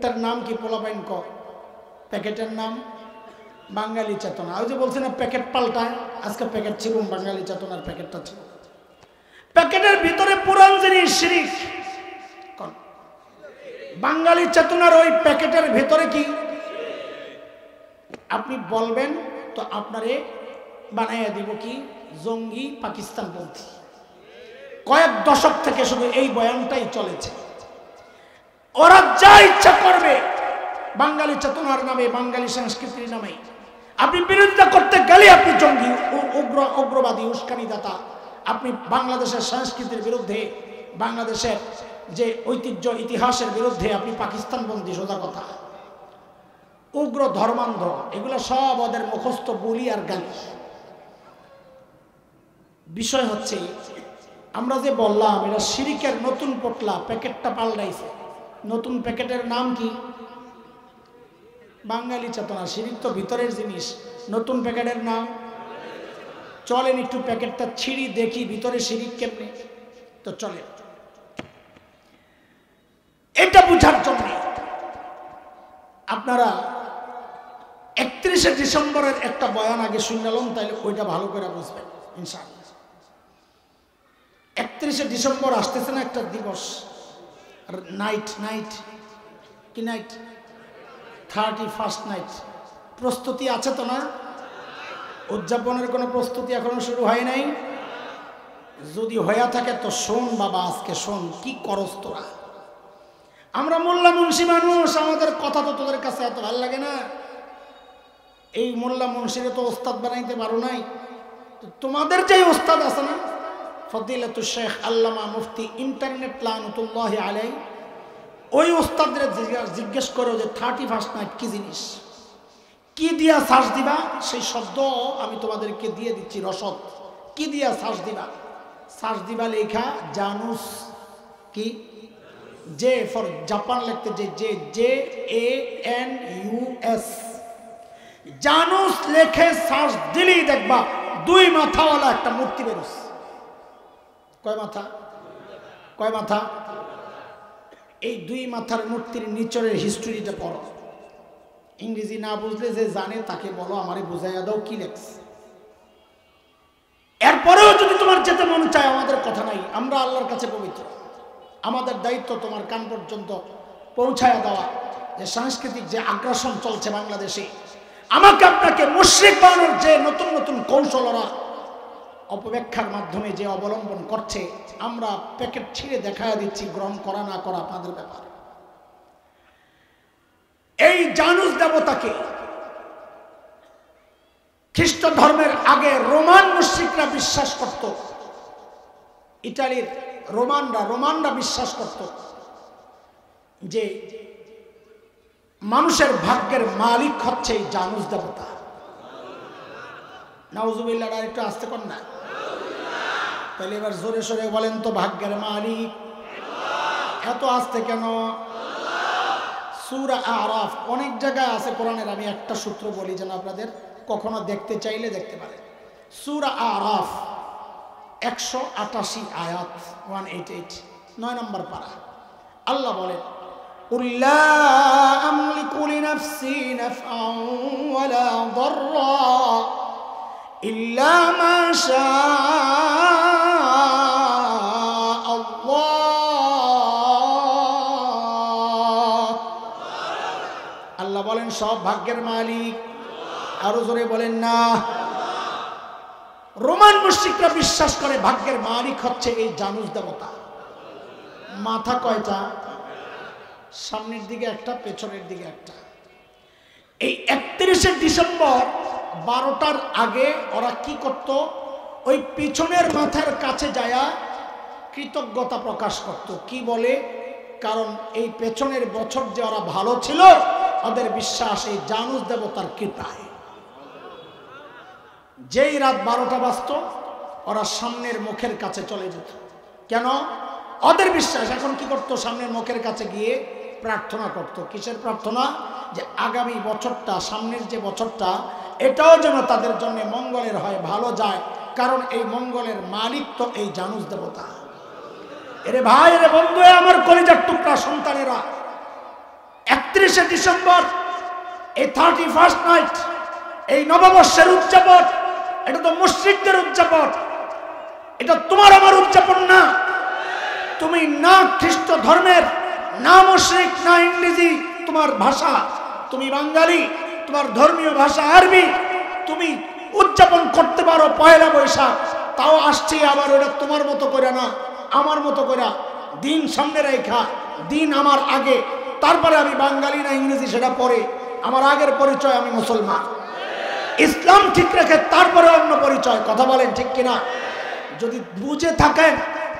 তার নাম কি পোলাপাইন ক প্যাকেটের নাম বাঙালি চেতনা। ওই যে বলছি না প্যাকেট পাল্টায়, আজকে প্যাকেট ছিল বাঙালি চেতনার প্যাকেটটা ছিল। প্যাকেটের ভিতরে পুরান জিনিস শিরিক। বাঙালি চেতনার ওই প্যাকেটের ভিতরে কি আপনি বলবেন তো আপনারে বানাইয়া দিব কি জঙ্গি পাকিস্তানপন্থী। কয়েক দশক থেকে শুধু এই বয়ানটাই চলেছে। ওরা যা ইচ্ছা করবে বাঙালি চেতনার নামে, বাঙালি সংস্কৃতির নামে। আপনি বিরোধিতা করতে গেলে আপনি জঙ্গি, উগ্রবাদী, উস্কানিদাতা। আপনি বাংলাদেশের সংস্কৃতির বিরুদ্ধে, বাংলাদেশের যে ঐতিহ্য ইতিহাসের বিরুদ্ধে আপনি পাকিস্তানবন্দী, সোজা কথা। উগ্র ধর্মান্ধ, এগুলো সব ওদের মুখস্থ বলি আর গালি। বিষয় হচ্ছে আমরা যে বললাম এটা শিরিকের নতুন পটলা, প্যাকেটটা পাল্টাইছে। নতুন প্যাকেটের নাম কি? বাঙালি চেতনা। শিরিক তো ভিতরের জিনিস। নতুন প্যাকেটের নাম চলেন একটু প্যাকেটটা ছিঁড়ি দেখি ভিতরে শিরিক কেমনে। তো চলে এটা বুঝার জন্য আপনারা 31শে ডিসেম্বরের একটা বয়ান আগে শুনলাম, তাইলে ওইটা ভালো করে বুঝবেন ইনশাআল্লাহ। 31শে ডিসেম্বর আসতেছে না একটা দিবস, নাইট কি নাইট, 31st নাইট। প্রস্তুতি আছে তো না? উদযাপনের কোনো প্রস্তুতি এখনো শুরু হয় নাই? যদি হয়ে থাকে তো শোন বাবা, আজকে শোন কি করস তোরা। আমরা মোল্লা মুন্সি মানুষ, আমাদের কথা তো তোদের কাছে এত ভালো লাগে না। এই মোল্লা মুন্সিরে তো ওস্তাদ বানাইতে পারো নাই। তোমাদের যে ওস্তাদ আছে না, ফদিলাতুল শেখ আল্লামা মুফতি ইন্টারনেট লানতুল্লাহি আলাইহি, ওই ওস্তাদের জিজ্ঞেস করো যে 31st নাইট কি জিনিস, কি দিয়া সার্চ দিবা। সেই শব্দ আমি তোমাদেরকে দিয়ে দিচ্ছি, রসদ। কি দিয়া সার্চ দিবা লেখা জানুস। কি? জে ফর জাপান লিখতে, JANUS। জানুস লেখে সার্চ দিলেই দেখবা 2 মাথাওয়ালা একটা মূর্তি বেরোস। কয় মাথা? এই 2 মাথার মূর্তির নিচরের হিস্ট্রিটা পড়ো। ইংরেজি না বুঝলে যে জানে তাকে বলো আমারে বুঝাইয়া দাও কি লেখছে। এরপরেও যদি তোমার যেতে মন চায়, আমাদের কথা নাই, আমরা আল্লাহর কাছে পবিত্র। আমাদের দায়িত্ব তোমার কান পর্যন্ত পৌঁছায়া দেওয়া যে সাংস্কৃতিক যে আগ্রাসন চলছে বাংলাদেশে, আমাকে আপনাকে মুশরিক বানানোর যে নতুন নতুন কৌশলরা অপব্যাখ্যার মাধ্যমে যে অবলম্বন করছে, আমরা প্যাকেট ছিঁড়ে দেখায়া দিচ্ছি। গ্রহণ করা না করা আপনাদের ব্যাপার। এই জানুস দেবতাকে খ্রিস্ট ধর্মের আগে রোমান মুশরিকরা বিশ্বাস করত। ইতালির রোমানরা বিশ্বাস করত যে মানুষের ভাগ্যের মালিক হচ্ছে এই জানুস দেবতা। নাউজুবিল্লাহ, আর একটু আসতে কর না। তাহলে এবার জোরে সোরে বলেন তো, ভাগ্যের মালিক এত আসতে কেন? সূরা আরাফ অনেক জায়গায় আছে কোরআনের। আমি একটা সূত্র বলি যেন আপনাদের কখনো দেখতে চাইলে দেখতে পারেন। সূরা আরাফ 188 আয়াত 188, 9 নম্বর পারা। আল্লাহ বলেন, قُلْ لَا أَمْلِكُ لِنَفْسِي نَفْعًا وَلَا ضَرًّا إِلَّا مَا شَاءَ اللَّهُ। আল্লাহ বলেন সব ভাগ্যের মালিক। আরো জোরে বলেন না। রোমান মুশরিকরা বিশ্বাস করে ভাগ্যের মালিক হচ্ছে এই জানুস দেবতা। মাথা কয়টা? সামনের দিকে একটা, পেছনের দিকে একটা। এই 31শে ডিসেম্বর 12টার আগে ওরা কি করত? ওই পিছনের মাথার কাছে যায়া কৃতজ্ঞতা প্রকাশ করত। কি বলে? কারণ এই পেছনের বছর যে ওরা ভালো ছিল, ওদের বিশ্বাস এই জানুস দেবতার কৃপায়। যেই রাত 12টা বাজত, ওরা সামনের মুখের কাছে চলে যেত। কেন? ওদের বিশ্বাস। এখন কি করত? সামনের মুখের কাছে গিয়ে প্রার্থনা করত। কিসের প্রার্থনা? যে আগামী বছরটা, সামনের যে বছরটা, এটাও যেন তাদের জন্য মঙ্গলের হয়, ভালো যায়। কারণ এই মঙ্গলের মালিক তো এই জানুস দেবতা। এরে ভাই, এরে বন্ধু, আমার কলিজার টুকরা সন্তানেরা, 31শে ডিসেম্বর এই 31st নাইট, এই নববর্ষের উদযাপন, এটা তো মুশরিকদের উদযাপন, এটা তোমার আমার উদযাপন না। তুমি না খ্রিস্ট ধর্মের, না মুশরিক, না ইংরেজি তোমার ভাষা, তুমি বাঙালি, তোমার ধর্মীয় ভাষা আরবি, তুমি উদযাপন করতে পারো পয়লা বৈশাখ, তাও আসছে আবার ওটা তোমার মতো করে না, আমার মতো করে দিন সামনে রেখা, দিন আমার আগে, তারপরে আমি বাঙালি না ইংরেজি সেটা পরে, আমার আগের পরিচয় আমি মুসলমান, ইসলাম ঠিক রেখে তারপরে অন্য পরিচয়। কথা বলেন ঠিক কিনা? যদি বুঝে থাকেন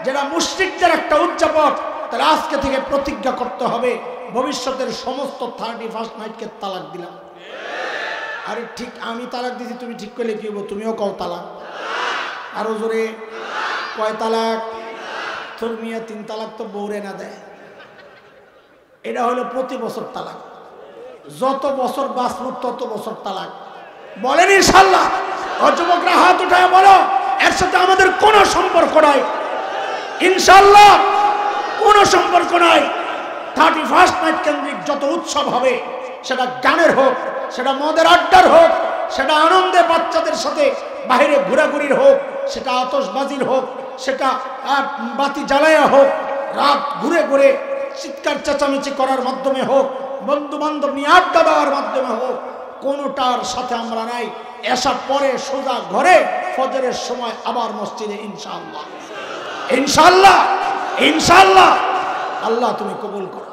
যেটা মুশরিকদের একটা উদযাপন, তাহলে আজকে থেকে প্রতিজ্ঞা করতে হবে ভবিষ্যতের সমস্ত 31st নাইটকে তালাক দিলাম। আরে ঠিক আমি তালাক দিছি, তুমি ঠিক করলে কি হবো? তুমিও কও তালাক। আরো জোরে কয় তালাক? তোর মিয়া 3 তালাক তো বউরে না দেয়। এটা হলো প্রতি বছর তালাক, যত বছর বাঁচব তত বছর তালাক। বলেন ইনশাআল্লাহ। ও যুবকরা হাত উঠায় বলো, এর সাথে আমাদের কোনো সম্পর্ক নাই, ইনশাআল্লাহ কোনো সম্পর্ক নাই। 31st নাইট কেন্দ্রিক যত উৎসব হবে, সেটা গানের হোক, সেটা মদের আড্ডার হোক, সেটা আনন্দে বাচ্চাদের সাথে বাইরে ঘোরাঘুরির হোক, সেটা আতশবাজির হোক, সেটা বাতি জ্বালায়া হোক, রাত ঘুরে ঘুরে চিৎকার চেঁচামেচি করার মাধ্যমে হোক, বন্ধু বান্ধব নিয়ে আড্ডা দেওয়ার মাধ্যমে হোক, কোনোটার সাথে আমরা নাই। এসা পরে সোজা ঘরে, ফজরের সময় আবার মসজিদে, ইনশাআল্লাহ ইনশাআল্লাহ ইনশাআল্লাহ। আল্লাহ তুমি কবুল করো।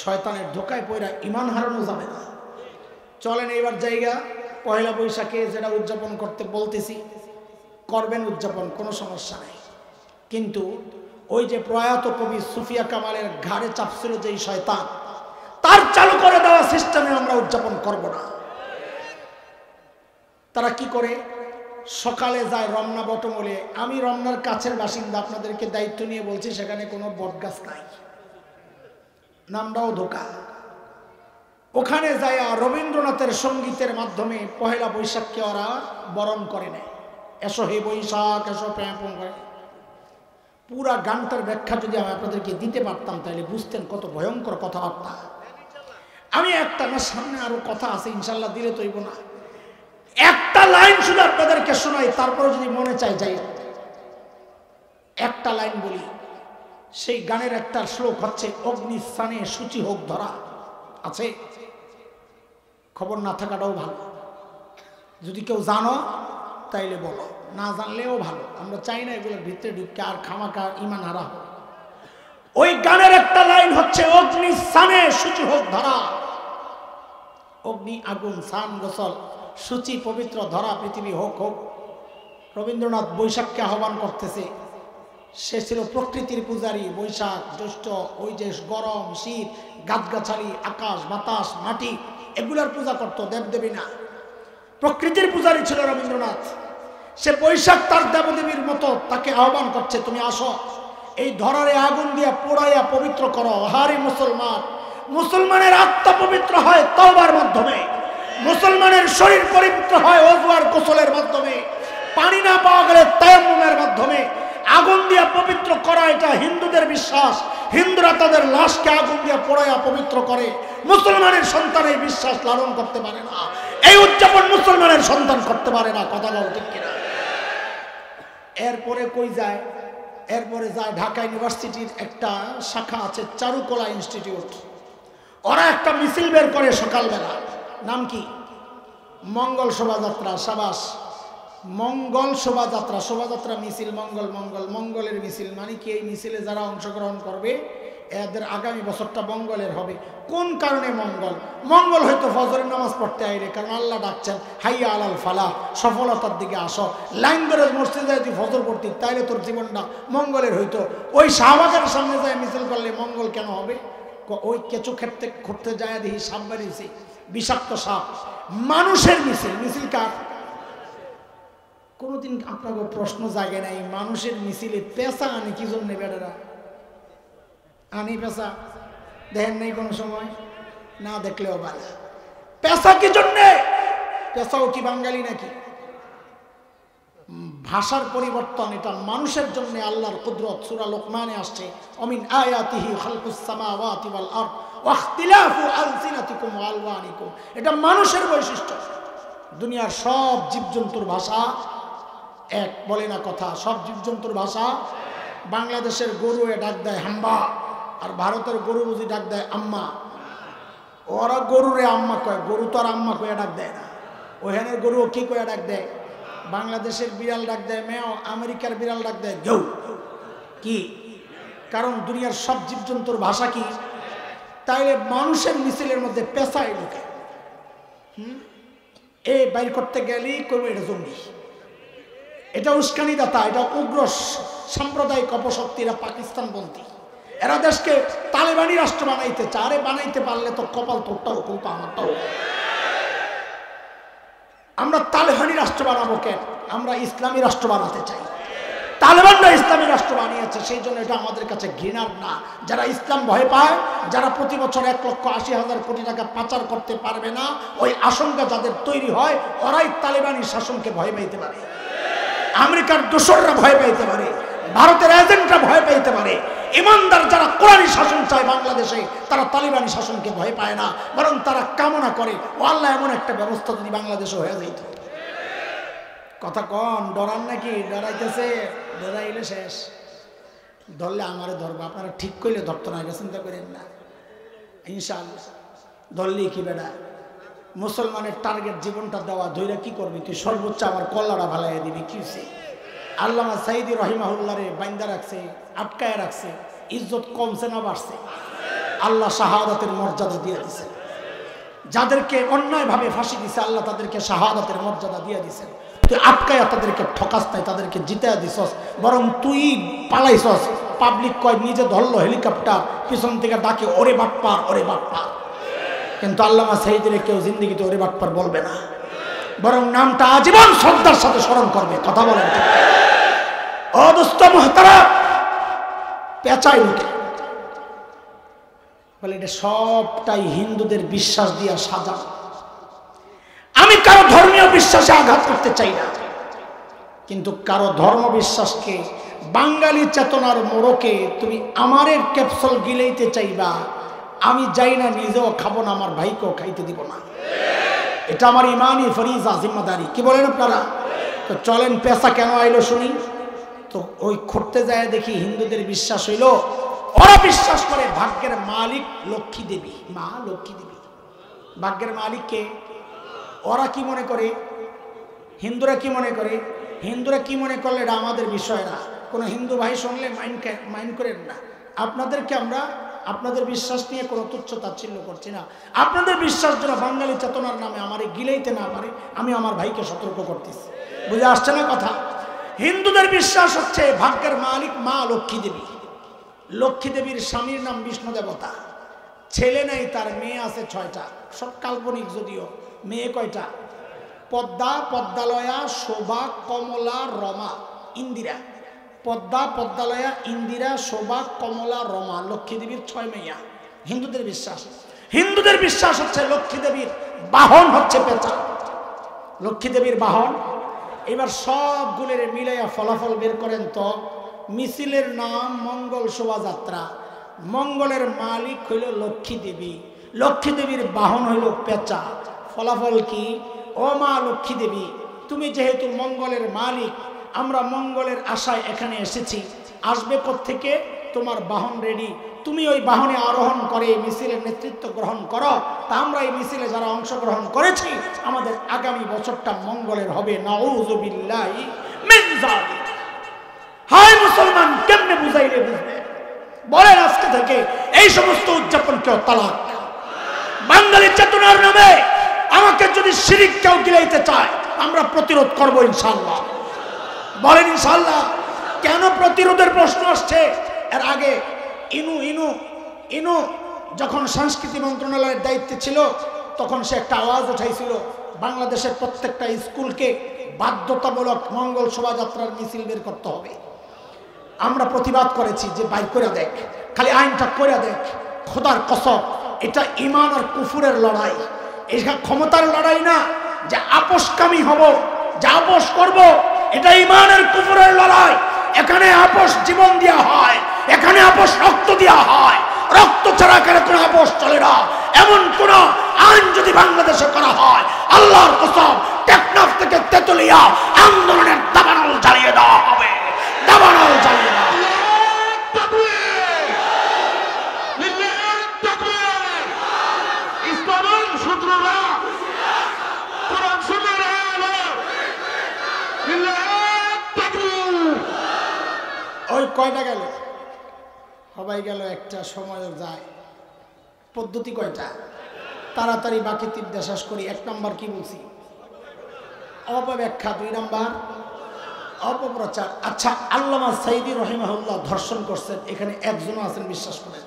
শয়তানের ধোকায় পয়রা ঈমান হারানো যাবে না। চলেন এইবার জায়গা পয়লা বৈশাখে যেটা উদযাপন করতে বলতেছি, করবেন উদযাপন, কোনো সমস্যা নেই। কিন্তু ওই যে প্রয়াত কবি সুফিয়া কামালের ঘাড়ে চাপছিল যেই শয়তান, তার চালু করে দেওয়া সিস্টেমে আমরা উদযাপন করব না। তারা কি করে? সকালে যায় রমনা বটমূলে। আমি রমনার কাছের বাসিন্দা, আপনাদেরকে দায়িত্ব নিয়ে বলছি, সেখানে কোনো বটগাছ নাই, নামটাও ধোকা। ওখানে যায় রবীন্দ্রনাথের সঙ্গীতের মাধ্যমে পহেলা বৈশাখকে ওরা বরণ করে নেয়। এসো হে বৈশাখ এসো প্যাঁপং করে। পুরা গানটার ব্যাখ্যা যদি আমি আপনাদেরকে দিতে পারতাম তাহলে বুঝতেন কত ভয়ঙ্কর কথাবার্তা। আমি একটা না, সামনে আরো কথা আছে, ইনশাল্লাহ দিলে তৈব না, একটা লাইন শুধু আপনাদেরকে শোনাই, তারপরে যদি মনে চাই যাই একটা লাইন বলি। সেই গানের একটা শ্লোক হচ্ছে, অগ্নি স্থানে সূচি হোক ধরা। আছে? খবর না থাকাটাও ভালো, যদি কেউ জানো তাইলে বলো, না জানলেও ভালো। আমরা চাই না এগুলোর ভিতরে ঢুকে আর খামাকা ঈমান হারা। ওই গানের একটা লাইন হচ্ছে, অগ্নি স্থানে সূচি হোক ধরা। অগ্নি, আগুন, সান, গোসল, সূচি, পবিত্র, ধরা, পৃথিবী হোক হোক। রবীন্দ্রনাথ বৈশাখকে আহ্বান করতেছে। সে ছিল প্রকৃতির পূজারী। বৈশাখ, জ্যৈষ্ঠ, ওই যে গরম, শীত, গাছগাছালি, আকাশ, বাতাস, মাটি, এগুলার পূজা করতো, দেবদেবী না, প্রকৃতির পূজারী ছিল রবীন্দ্রনাথ। সে বৈশাখ তার দেবদেবীর মতো তাকে আহ্বান করছে, তুমি আসো, এই ধরারে আগুন দিয়া পোড়াইয়া পবিত্র করো। হারি মুসলমান, মুসলমানের আত্মা পবিত্র হয় তওবার মাধ্যমে, মুসলমানের শরীর পবিত্র হয় ওযু আর গোসলের মাধ্যমে, পানি না পাওয়া গেলে তায়াম্মুমের মাধ্যমে। আগুন দিয়া পবিত্র করা এটা হিন্দুদের বিশ্বাস। হিন্দুরা তাদের লাশকে আগুন দিয়া পোড়াইয়া পবিত্র করে। মুসলমানের সন্তান এই বিশ্বাস লালন করতে পারে না, এই উদযাপন মুসলমানের সন্তান করতে পারে না। কথা বল ঠিক কিনা? এরপরে কই যায়? এরপরে যায় ঢাকা ইউনিভার্সিটির একটা শাখা আছে, চারুকলা ইনস্টিটিউট। ওরা একটা মিছিল বের করে সকালবেলা। নাম কি? মঙ্গল শোভাযাত্রা। সাবাস, মঙ্গল শোভাযাত্রা। শোভাযাত্রা মিছিল, মঙ্গল, মঙ্গল, মঙ্গলের মিছিল। মানে কি? এই মিছিলে যারা অংশগ্রহণ করবে এদের আগামী বছরটা মঙ্গলের হবে। কোন কারণে মঙ্গল? মঙ্গল হয়তো ফজরের নামাজ পড়তে আইলে, কারণ আল্লাহ ডাকছেন, হাইয়া আলাল ফালাহ, সফলতার দিকে আসো। লাইন ধরে মসজিদে যদি ফজর পড়তি তাইলে তোর জীবনটা মঙ্গলের হইতো। ওই শাহবাগের সামনে যায় মিছিল করলে মঙ্গল কেন হবে? ওই কেঁচো খুঁড়তে যায় দেখি সাপ বেরিয়েছে, বিষাক্ত সাপ। মানুষের মিছিল। মিছিল কার? কোনোদিন আপনাকে প্রশ্ন জাগে নাই, মানুষের মিছিলে পেশা আনে কি জন্য? বেটারা আনি পেশা, দেখেন নাই কোনো সময়? না দেখলেও ভালো। পেশা কি জন্যে? পেশাও কি বাঙালি নাকি? ভাষার পরিবর্তন, এটা মানুষের জন্য আল্লাহর কুদরত। সূরা লোকমানে আসছে, অমিন আয়াতিহি খালকুস সামাওয়াতি ওয়াল আরদ ওয়াখতিলাফু আলসিনাতিকুম ওয়া আলওয়ানিকুম, এটা মানুষের বৈশিষ্ট্য। দুনিয়ার সব জীবজন্তুর ভাষা এক, বলে না কথা, সব জীবজন্তুর ভাষা। বাংলাদেশের গরু ডাক দেয় হাম্বা, আর ভারতের গরু বুঝি ডাক দেয় আম্মা। ওরা গরুরে আম্মা কয়, গরু তো আর আম্মা কয়ে ডাক দেয় না। ওখানের গরু কি কয়ে ডাক দেয়? বাংলাদেশের বিড়াল ডাক দেয় মেও, আমেরিকার বিড়াল ডাক দেয় গেউ। কি কারণ? দুনিয়ার সব জীবজন্তুর ভাষা কি? তাইলে মানুষের মিছিলের মধ্যে পেশায় ঢুকে এই বাইর করতে গেলেই করবে এটা জঙ্গি, এটা উস্কানিদাতা, এটা উগ্র সাম্প্রদায়িক অপশক্তিরা পাকিস্তানপন্থী। এরা দেশকে তালেবানি রাষ্ট্র বানাইতে চায়। আরে বানাইতে পারলে তো কপাল তোরটাও কিন্তু আমারটাও। আমরা তালেবানি রাষ্ট্র বানাবো কেন? আমরা ইসলামী রাষ্ট্র বানাতে চাই। তালেবানরা ইসলামী রাষ্ট্র বানিয়েছে, সেই জন্য এটা আমাদের কাছে ঘৃণার না। যারা ইসলাম ভয় পায়, যারা প্রতি বছর 1,80,000 কোটি টাকা পাচার করতে পারবে না, ওই আশঙ্কা যাদের তৈরি হয়, ওরাই তালেবানি শাসনকে ভয় পাইতে পারে। আমেরিকার দোসররা ভয় পাইতে পারে, ভারতের এজেন্টরা ভয় পাইতে পারে। ইমানদার যারা কোরআনী শাসন চায় বাংলাদেশে, তারা তালিবানি শাসনকে ভয় পায় না, বরং তারা কামনা করে ও আল্লাহ এমন একটা ব্যবস্থা যদি বাংলাদেশে হয়ে যেত। কথা কন, ডরান নাকি? ডরাইতেছে, ডরাইলে শেষ। ধরলে আমারে ধরবো, আপনারা ঠিক করলে ধরতো না, এটা চিন্তা করেন না। ইনশাআল্লাহ ধরলেই কি বেড়া, মুসলমানের টার্গেট জীবনটা দেওয়া, ধৈর্য কি করবি তুই? সর্বোচ্চ আমার কল্লাটা ভালাইয়া দিবি। কি হচ্ছে? আল্লামা সাইদি রহিমাহুল্লাহরে বাইন্দা রাখছে, আটকায় রাখছে, ইজ্জত কমছে না বাড়ছে? আল্লাহ শাহাদাতের মর্যাদা দিয়ে দিছে। যাদেরকে অন্যায়ভাবে ফাঁসি দিছে, আল্লাহ তাদেরকে শাহাদাতের মর্যাদা দিয়ে দিছে। তুই আটকায় তাদেরকে ঠকাস নাই, তাদেরকে জিতে দিছস, বরং তুই পালাইছস। পাবলিক কয় নিজে ধরলো হেলিকপ্টার, পিছন থেকে ডাকে ওরে বাটপার, ওরে বাটপার। কিন্তু আল্লামা সাইদিরে কেউ জিন্দেগিতে ওরে বাটপার বলবে না, বরং নামটা আজীবন শ্রদ্ধার সাথে স্মরণ করবে। কথা বলেন ও দোস্ত মুহতারাম, পেঁচাই উঠে বলে এটা সবটাই হিন্দুদের বিশ্বাস দিয়া সাজানো। আমি কারো ধর্মীয় বিশ্বাসে আঘাত করতে চাই না, কিন্তু কারো ধর্ম বিশ্বাসকে, বাঙালি চেতনার মোড়কে তুমি আমারের ক্যাপসুল গিলাইতে চাইবা, আমি যাই না, নিজেও খাবো না, আমার ভাইকেও খাইতে দিব না। এটা আমার ইমানি ফরিজা, জিম্মাদারি। কি বলেন আপনারা? তো চলেন পেশা কেন আইলো শুনি। তো ওই খুঁড়তে যায় দেখি হিন্দুদের বিশ্বাস হইল, ওরা বিশ্বাস করে ভাগ্যের মালিক লক্ষ্মী দেবী, মা লক্ষ্মী দেবী। ভাগ্যের মালিক কে? ওরা কি মনে করে? হিন্দুরা কি মনে করে? হিন্দুরা কি মনে করলে এটা আমাদের বিষয় না। কোনো হিন্দু ভাই শুনলে মাইন্ড করেন না। আপনাদেরকে আমরা আপনাদের বিশ্বাস নিয়ে কোনো তুচ্ছ তাচ্ছিল্য করছি না। আপনাদের বিশ্বাস যেন বাঙালি চেতনার নামে আমারে গিলাইতে না পারে, আমি আমার ভাইকে সতর্ক করতেছি। বুঝে আসছে না কথা? হিন্দুদের বিশ্বাস হচ্ছে ভাগ্যের মালিক মা লক্ষ্মী দেবী। লক্ষ্মী দেবীর স্বামীর নাম বিষ্ণু দেবতা, ছেলে নেই, তার মেয়ে আছে 6টা, সব কাল্পনিক যদিও। মেয়ে কয়টা? পদ্মা, পদ্মালয়া, শোভা, কমলা, রমা, ইন্দিরা। পদ্মা, পদ্মালয়া, ইন্দিরা, শোভা, কমলা, রমা, লক্ষ্মী দেবীর 6 মেয়া। হিন্দুদের বিশ্বাস। হিন্দুদের বিশ্বাস হচ্ছে লক্ষ্মী দেবীর বাহন হচ্ছে পেঁচা। লক্ষ্মী দেবীর বাহন। এবার সবগুলোর মিলাইয়া ফলাফল বের করেন তো। মিছিলের নাম মঙ্গল শোভাযাত্রা, মঙ্গলের মালিক হইল লক্ষ্মী দেবী, লক্ষ্মী দেবীর বাহন হইল পেঁচা। ফলাফল কি? ও মা লক্ষ্মী দেবী, তুমি যেহেতু মঙ্গলের মালিক, আমরা মঙ্গলের আশায় এখানে এসেছি, আসবে কোত্থেকে? তোমার বাহন রেডি, তুমি ওই বাহনে আরোহণ করে মিছিলের নেতৃত্ব গ্রহণ করো। তা আমরা এই মিছিলে যারা অংশগ্রহণ করেছি, আমাদের আগামী বছরটা মঙ্গলের হবে। নাউযুবিল্লাহি মিন যালিক। হায় মুসলমান, কেমনে বুঝাইলে বুঝবে? বলেন আজকে থেকে এই সমস্ত উদযাপন কেউ তালাক। বাঙালি চেতনার নামে আমাকে যদি শিরিক কেউ গিলাইতে চায়, আমরা প্রতিরোধ করবো ইনশাআল্লাহ। বলেন ইনশাআল্লাহ। কেন প্রতিরোধের প্রশ্ন আসছে? এর আগে ইনু যখন সংস্কৃতি মন্ত্রণালয়ের দায়িত্বে ছিল, তখন সে একটা আওয়াজ উঠাইছিল, বাংলাদেশের প্রত্যেকটা স্কুলকে বাধ্যতামূলক মঙ্গল শোভাযাত্রার মিছিল বের করতে হবে। আমরা প্রতিবাদ করেছি যে বাইর করে দেখ, খালি আইনটা করে দেখ। খোদার কসম, এটা ঈমান আর কুফুরের লড়াই, এটা ক্ষমতার লড়াই না। যে আপোষকামী হব, যে আপোষ করব, এটা ঈমান আর কুফুরের লড়াই। এখানে আপোষ জীবন দেওয়া হয়, এখানে আপোষ রক্ত দেওয়া হয়। রক্ত ছাড়া এখানে কোনো আপোষ চলে না। এমন কোন আইন যদি বাংলাদেশে করা হয়, আল্লাহর কসম টেকনাফ থেকে তেতুলিয়া আন্দোলনের দাবানল জ্বালিয়ে দেওয়া হবে, দাবানল জ্বালিয়ে দেওয়া হবে। ওই কয়টা গেল? সবাই গেল, একটা সময় যায়। পদ্ধতি কয়টা? তাড়াতাড়ি বাকি তিনটা শেষ করি। 1 নাম্বার কি বলছি? অপব্যাখ্যা। 2 নাম্বার অপপ্রচার। আচ্ছা, আল্লামা সাইদি রহিমাহুল্লাহ ধর্ষণ করছেন, এখানে একজনও আছেন বিশ্বাস করেন?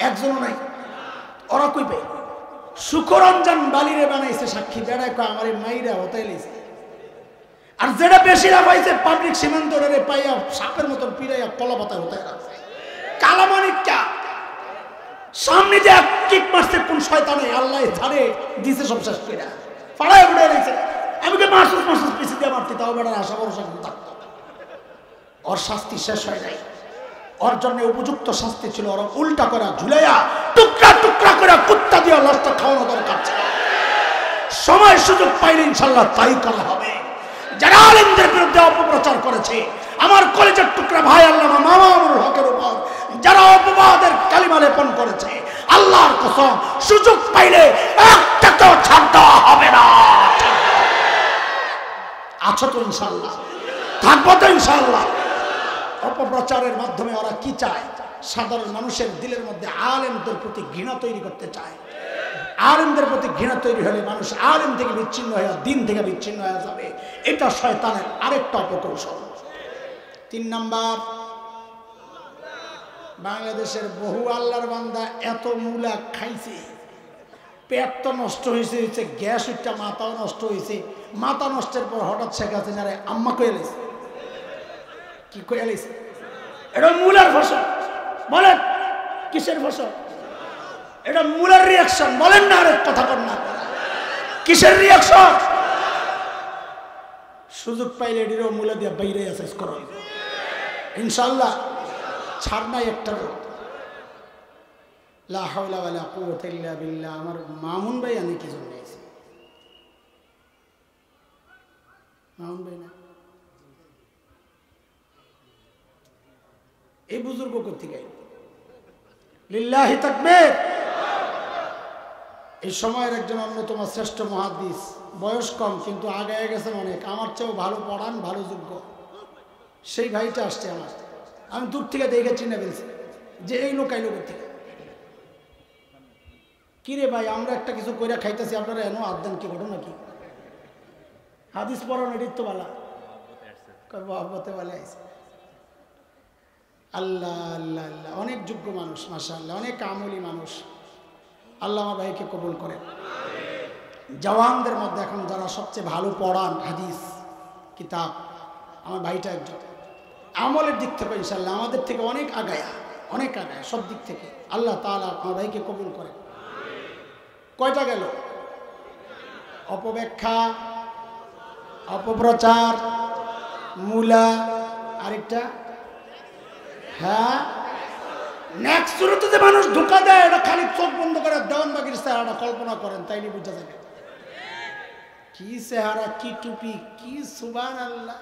একজনও নাই। ওরা কই পাই? সুখরঞ্জন বালিরে বানাইছে সাক্ষী, বেড়ায় কয় আমার মাইরা হতে লেছে। আর যেটা বেশি লাফাইছে পাবলিক সীমান্ত রে পাইয়া সাপের মতন পিড়াইয়া কলা পাতা হতে রাখছে। কালামানিকা সামনে যে কিক মারছে কোন শয়তানে, আল্লাহ ধারে দিছে সব শেষ কইরা ফাড়ায় উড়ে রইছে। আমি কে মাসুস মাসুস পিছে দিয়ে মারতে, তাও বেড়ার আশা ভরসা থাকতো। ওর শাস্তি শেষ হয় নাই। ওর জন্য উপযুক্ত শাস্তি ছিল ওরা উল্টা করে ঝুলাইয়া টুকরা টুকরা করে কুত্তা দিয়ে লাশটা খাওয়ানো দরকার ছিল। সময় সুযোগ পাইলে ইনশাল্লাহ তাই করা হবে। যারা আলেমদের বিরুদ্ধে অপপ্রচার করেছে, আমার কলেজের টুকরা ভাই আল্লামা মামুনুল হকের উপর যারা অপবাদের কালিমা লেপন করেছে, আল্লাহর কসম সুযোগ পাইলে একটাকেও ছাড় দেওয়া হবে না। আছো তো ইনশাল্লাহ? থাকবো তো ইনশাল্লাহ? অপপ্রচারের মাধ্যমে ওরা কি চায়? সাধারণ মানুষের দিলের মধ্যে আলেমদের প্রতি ঘৃণা তৈরি করতে চায়। আলেমদের প্রতি ঘৃণা তৈরি হলে মানুষ আলেম থেকে বিচ্ছিন্ন হয়ে দিন থেকে বিচ্ছিন্ন হয়ে যাবে। এটা শয়তানের আরেকটা অপকৌশল। 3 নাম্বার, বাংলাদেশের বহু আল্লাহর বান্দা এত মূলা খাইছে, পেট তো নষ্ট হয়েছে, গ্যাস উঠটা মাথাও নষ্ট হয়েছে। মাথা নষ্টের পর হঠাৎ শেখ হাসিনারে আম্মা কয়ে লেছে। কি কয়ে লেছে? এটা মূলার ফসল। বলেন কিসের ফসল? এটা মূলার রিয়াকশন। বলেন না, আরেক কথা কর না, কিসের রিয়াকশন? সুযোগ পাইলে এটিরও মূলা দিয়ে বাইরে অ্যাসেস করো ইনশাল্লাহ। ছাড় নাই একটা। লা হাওলা ওয়ালা কুওয়াতা ইল্লা বিল্লাহ। আমার মামুন ভাই আমি কি জন্য আইছি? মামুন ভাই না, এই বুজুর্গ কোথেকে? লিল্লাহি তাকবীর। এই সময়ের একজন অন্যতম শ্রেষ্ঠ মুহাদ্দিস, বয়স কম কিন্তু আগায় গেছেন অনেক, আমার চেয়েও ভালো পড়ান, ভালো যোগ্য। সেই ভাইটা আসছে আমার, আমি দূর থেকে দেখে চিনে ফেলছি যে এই লোক আইলো থেকে। কিরে ভাই, আমরা একটা কিছু কইরা খাইতেছি, আপনারা এনো আদান কি ঘটনা কি? হাদিস পড়ানো এটির তো বালা মহব্বতে বলে আইছে। আল্লাহ আল্লাহ আল্লাহ, অনেক যোগ্য মানুষ মাশাআল্লাহ, অনেক আমলি মানুষ। আল্লাহ আমার ভাইকে কবুল করেন। জওয়ানদের মধ্যে এখন যারা সবচেয়ে ভালো পড়ান হাদিস কিতাব, আমার ভাইটা একজন। আমলের দিক থেকে ইনশাআল্লাহ আমাদের থেকে অনেক আগায়া, অনেক আগায়া সব দিক থেকে। আল্লাহ তাআলা আমার ভাইকে কবুল করেন। কয়টা গেল? অপব্যাখ্যা, অপপ্রচার, মূলা, আরেকটা হ্যাঁ নেক্সট শুরুতে মানুষ ধোঁকা দেয়। এটা খালি চোখ বন্ধ করে দেওয়ানবাগির চেহারাটা কল্পনা করেন, তাইলে বুঝা যাবে কি চেহারা, কি টুপি, কি সুবহানাল্লাহ।